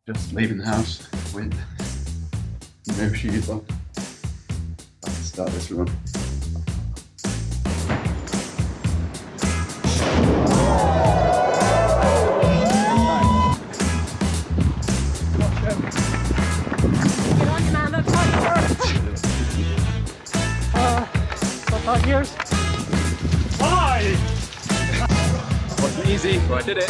Just leaving the house with no shoes on. Let's start this run. Get on you, man, that's hard work. 5 years. 5! Wasn't easy, but I did it.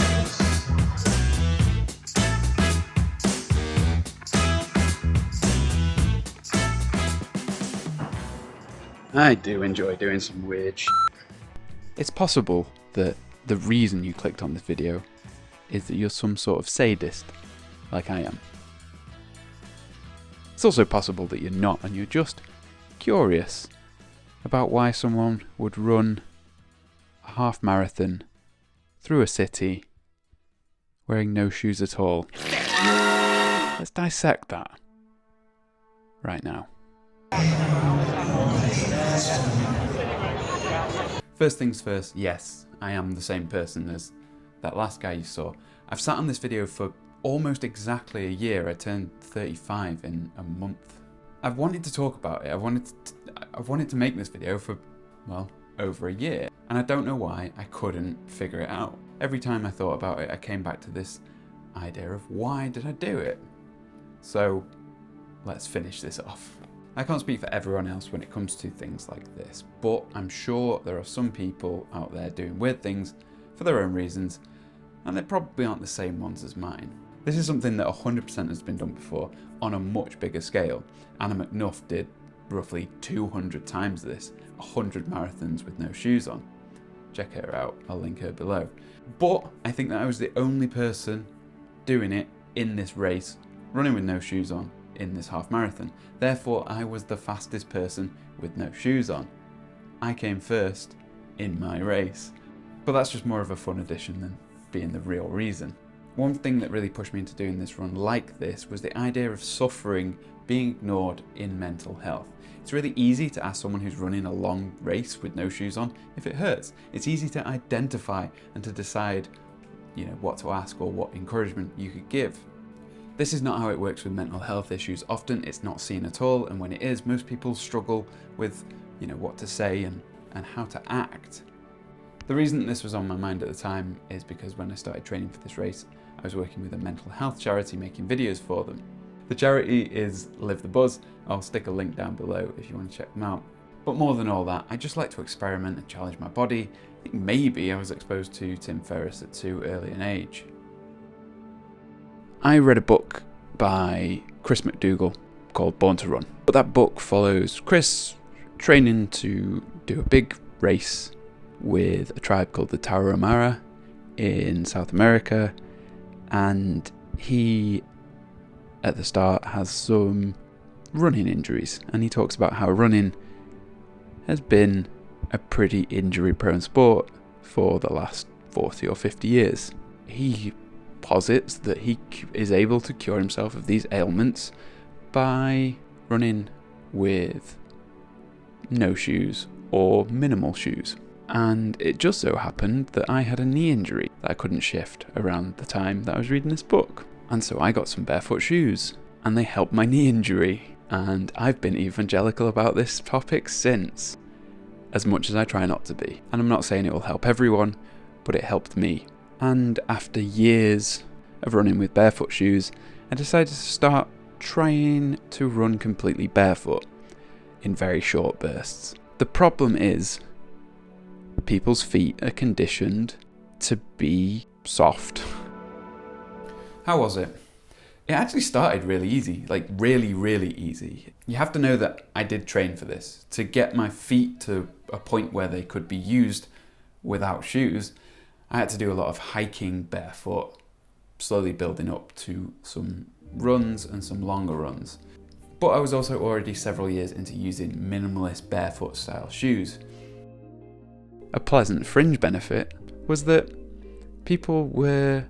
I do enjoy doing some weird shit. It's possible that the reason you clicked on this video is that you're some sort of sadist, like I am. It's also possible that you're not and you're just curious about why someone would run a half marathon through a city wearing no shoes at all. Let's dissect that right now. First things first, yes, I am the same person as that last guy you saw. I've sat on this video for almost exactly a year. I turned 35 in a month. I've wanted to talk about it. I've wanted to make this video for, well, over a year. And I don't know why I couldn't figure it out. Every time I thought about it, I came back to this idea of why did I do it? So let's finish this off. I can't speak for everyone else when it comes to things like this, but I'm sure there are some people out there doing weird things for their own reasons, and they probably aren't the same ones as mine. This is something that 100% has been done before on a much bigger scale. Anna McNuff did roughly 200 times this, 100 marathons with no shoes on. Check her out, I'll link her below. But I think that I was the only person doing it in this race, running with no shoes on in this half marathon. Therefore, I was the fastest person with no shoes on. I came first in my race. But that's just more of a fun addition than being the real reason. One thing that really pushed me into doing this run like this was the idea of suffering being ignored in mental health. It's really easy to ask someone who's running a long race with no shoes on if it hurts. It's easy to identify and to decide, what to ask or what encouragement you could give. This is not how it works with mental health issues. Often it's not seen at all, and when it is, most people struggle with, what to say and how to act. The reason this was on my mind at the time is because when I started training for this race, I was working with a mental health charity making videos for them. The charity is Live the Buzz. I'll stick a link down below if you want to check them out. But more than all that, I just like to experiment and challenge my body. I think maybe I was exposed to Tim Ferriss at too early an age. I read a book by Chris McDougall called Born to Run. But that book follows Chris training to do a big race with a tribe called the Tarahumara in South America, and he at the start has some running injuries, and he talks about how running has been a pretty injury prone sport for the last 40 or 50 years. He posits that he is able to cure himself of these ailments by running with no shoes or minimal shoes. And it just so happened that I had a knee injury that I couldn't shift around the time that I was reading this book. And so I got some barefoot shoes, and they helped my knee injury. And I've been evangelical about this topic since, as much as I try not to be. And I'm not saying it will help everyone, but it helped me. And after years of running with barefoot shoes, I decided to start trying to run completely barefoot in very short bursts. The problem is, people's feet are conditioned to be soft. How was it? It actually started really easy, like really, really easy. You have to know that I did train for this. To get my feet to a point where they could be used without shoes, I had to do a lot of hiking barefoot, slowly building up to some runs and some longer runs. But I was also already several years into using minimalist barefoot style shoes. A pleasant fringe benefit was that people were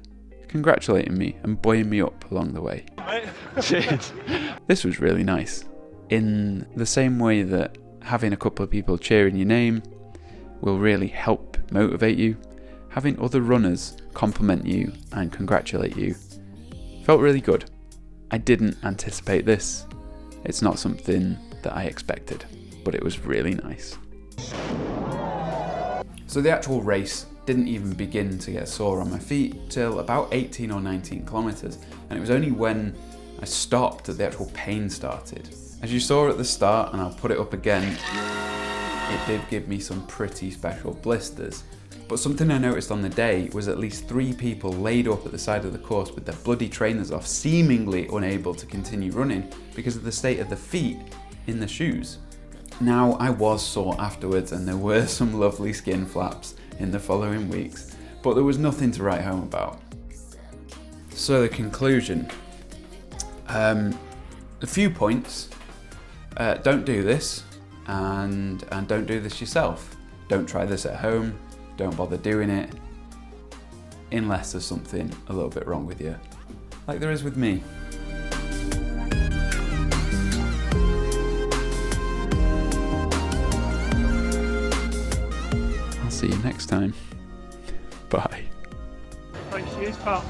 congratulating me and buoying me up along the way. This was really nice. In the same way that having a couple of people cheering your name will really help motivate you, having other runners compliment you and congratulate you Felt really good. I didn't anticipate this. It's not something that I expected, but it was really nice. So the actual race didn't even begin to get sore on my feet till about 18 or 19 kilometers, and it was only when I stopped that the actual pain started. As you saw at the start, and I'll put it up again, it did give me some pretty special blisters. But something I noticed on the day was at least 3 people laid up at the side of the course with their bloody trainers off, seemingly unable to continue running because of the state of the feet in the shoes. Now, I was sore afterwards and there were some lovely skin flaps in the following weeks, but there was nothing to write home about. So the conclusion, a few points. Don't do this, and don't do this yourself. Don't try this at home. Don't bother doing it unless there's something a little bit wrong with you, like there is with me. I'll see you next time. Bye. Thanks, cheers, pal.